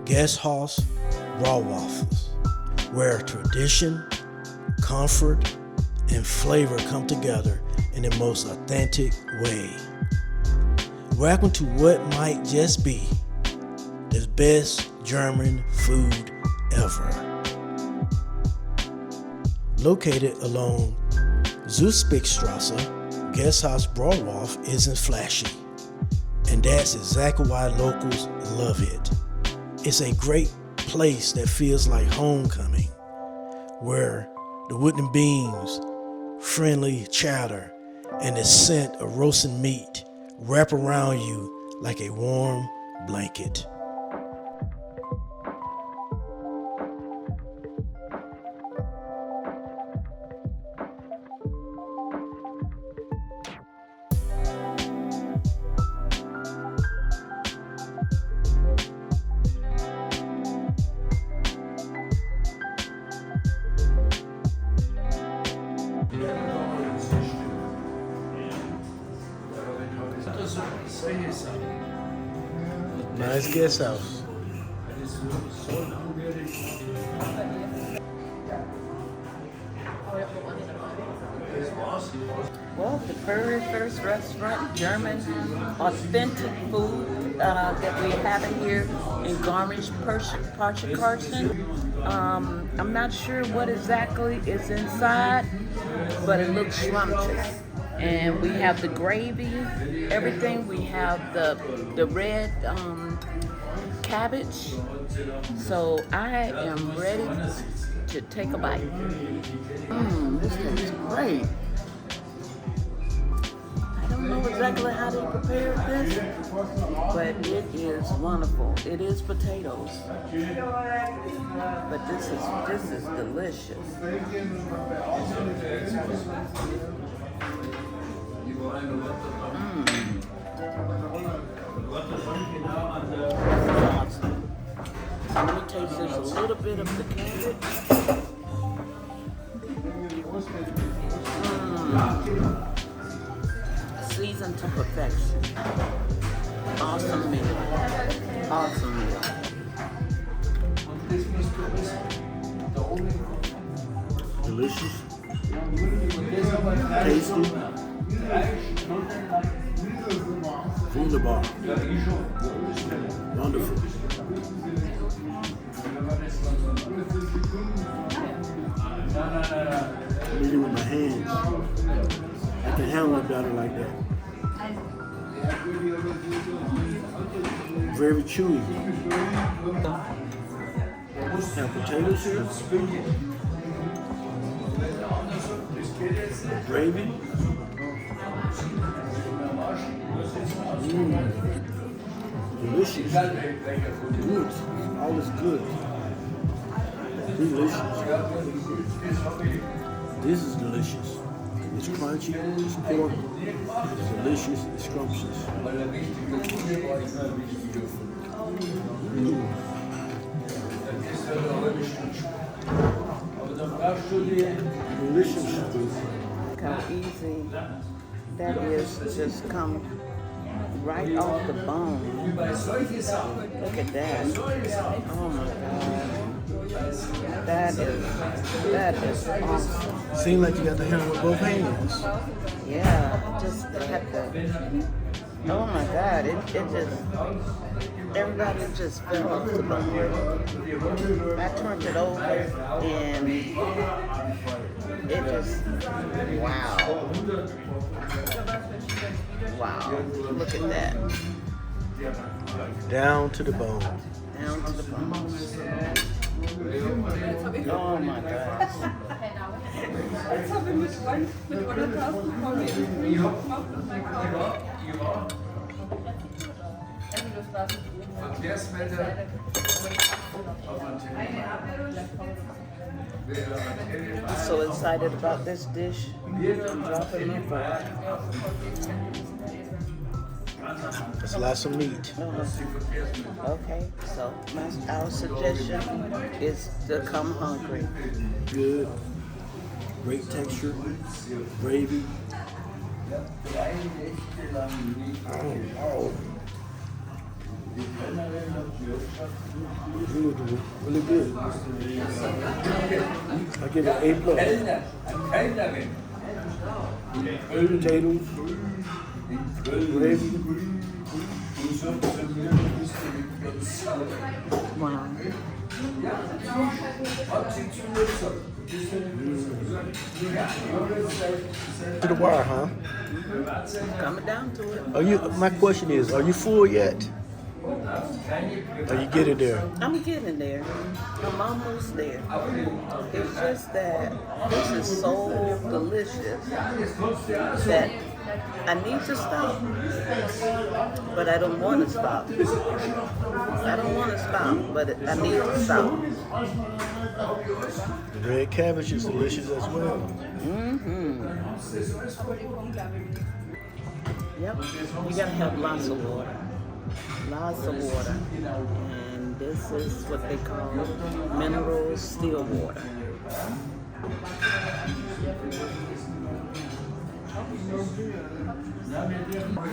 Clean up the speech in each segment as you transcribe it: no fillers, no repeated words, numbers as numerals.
Gasthaus Bräuwastl, where tradition, comfort, and flavor come together in the most authentic way. Welcome to what might just be the best German food ever. Located along Zuspickstrasse, Gasthaus Bräuwastl isn't flashy, and that's exactly why locals love it. It's a great place that feels like homecoming, where the wooden beams, friendly chatter, and the scent of roasting meat wrap around you like a warm blanket. Nice guest house. Well, the very first restaurant, German, authentic food that we have in here in Garmisch-Partenkirchen. I'm not sure what exactly is inside, but it looks scrumptious. And we have the gravy, everything. We have the red cabbage. So I am ready to take a bite. This tastes great. I don't know exactly how they prepared this, but it is wonderful. It is potatoes, but this is delicious. Awesome. So let me taste just a little bit of the cabbage. Seasoned to perfection. Awesome meal. Awesome meal. Delicious, tasty, wunderbar, wonderful. I'm eating with my hands. I can handle it better like that. Very chewy. Have potatoes here. Gravy. Delicious. Good. All is good. Delicious. This is delicious. It's crunchy, it's pork, it's delicious, it's scrumptious. Delicious food. Look how easy that is to just come right off the bone. Look at that. Oh my God. That is awesome. Seems like you got to handle with both hands. Yeah, just have to. Oh my God, it just, everybody just fell off the bone. I turned it over and it just, wow. Wow, look at that. Down to the bone. Down to the bone. Oh my gosh. Jetzt haben wir mit 100.000 I'm so excited about this dish. I'm dropping my phone. That's lots of meat. Okay, so our suggestion is to come hungry. Good. Great texture. Gravy. Oh. Really good. I give it A+. Potatoes, gravy. Wow. To the wire, huh? Coming down to it. Are you? My question is, are you full yet? Are you getting there? I'm getting there. I'm almost there. It's just that this is so delicious that I need to stop. But I don't want to stop. I don't want to stop, but I need to stop. The red cabbage is delicious as well. Yep. You gotta have lots of water. Lots of water. And this is what they call mineral still water.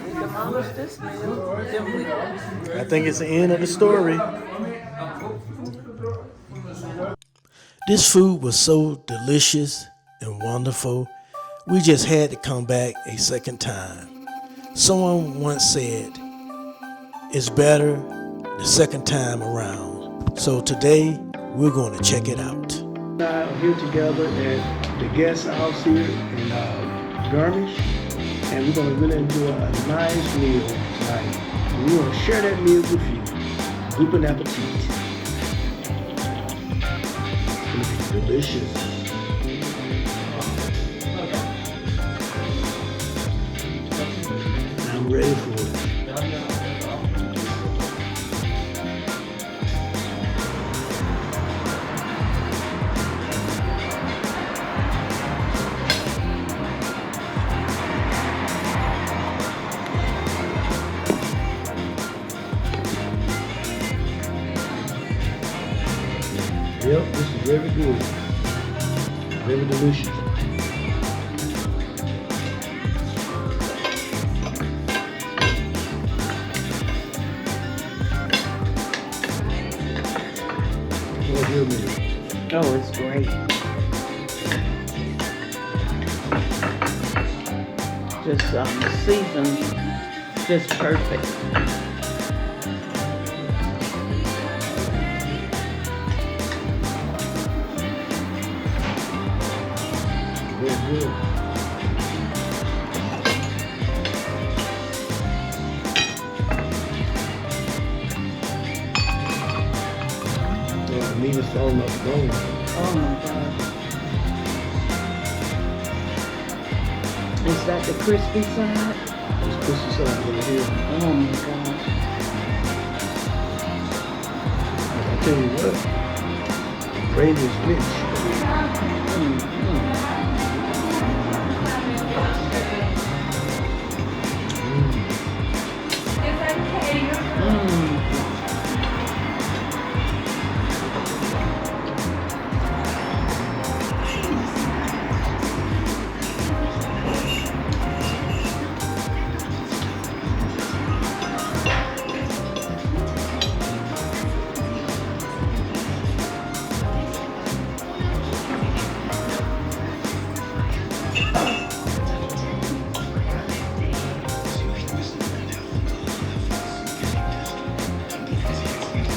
We demolished this meal, didn't we? I think it's the end of the story. This food was so delicious and wonderful, we just had to come back a second time. Someone once said, it's better the second time around. So today, we're going to check it out. We're here together at the Gasthaus here in Garmisch, and we're going to really enjoy a nice meal tonight. And we want to share that meal with you. Guten Appetit. It's going to be delicious. I'm ready for it. Yep, this is very good. Very delicious. Oh, it's great. Just seasoned, just perfect. Very good. The meat is falling off the bone. Oh my God. Is that the crispy side? It's crispy side right here. Oh my God. I tell you what, gravy is rich.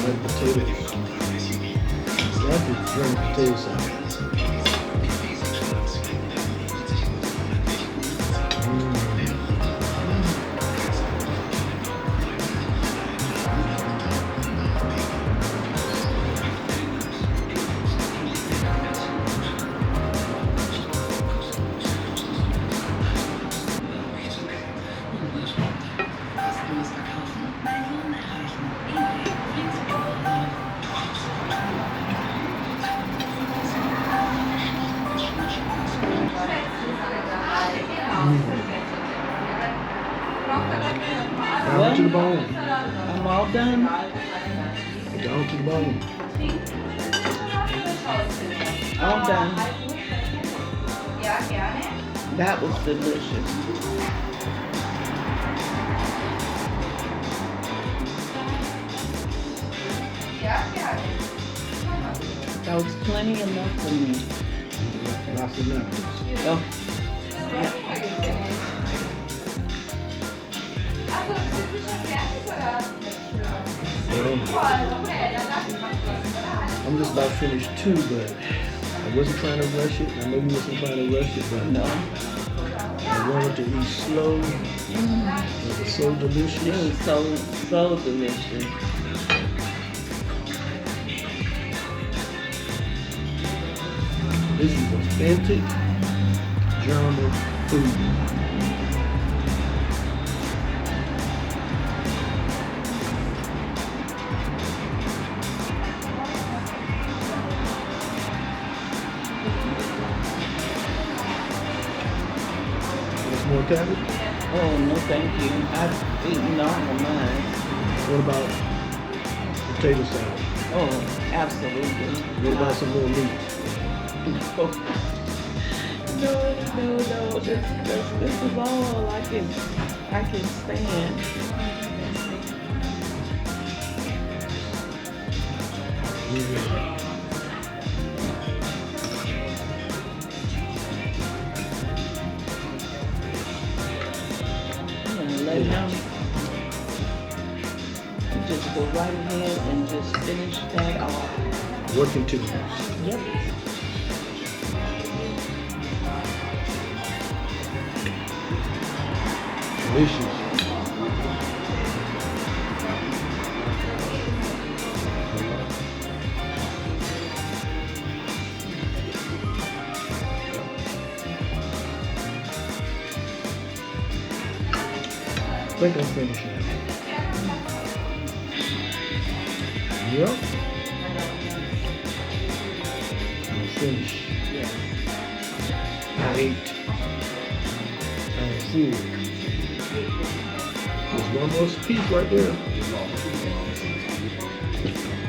Potatoes. That's a germ potato salad. Down to the bone. I'm all done. Down to the bone. All done. That was delicious. That was plenty enough for me. Lots of napkins. Oh, I'm just about finished too, but I wasn't trying to rush it. I know you wasn't trying to rush it, but no. I wanted to eat slow. It was so delicious. It was so delicious. This is authentic German food. More cabbage? Oh, no thank you. I've eaten all of mine. What about potato salad? Oh, absolutely. What about some more meat? No. This is all I can stand. Yeah. Let him just go right ahead and just finish that off. Work continues. Yep. Delicious. I think I'm finishing it. Yep. I'm finished. Yes. I ate. I'm full. There's one more piece right there.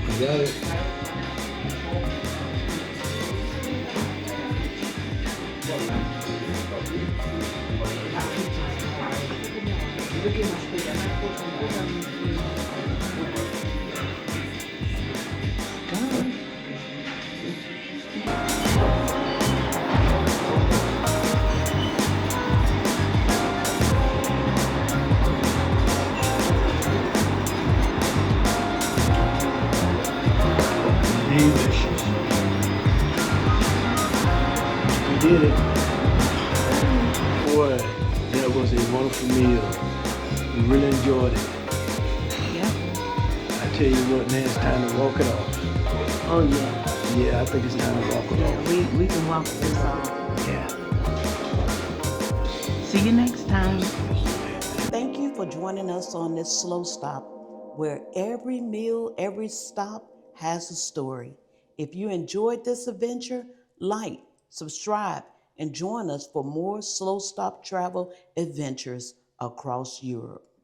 I got it. Delicious. We did it. Boy, that was a wonderful meal. We really enjoyed it. Yeah. I tell you what, now it's time to walk it off. Oh yeah. Yeah, I think it's time to walk it off. We can walk this off. Yeah. See you next time. Thank you for joining us on this slow stop, where every meal, every stop has a story. If you enjoyed this adventure, like, subscribe, and join us for more slow stop travel adventures across Europe.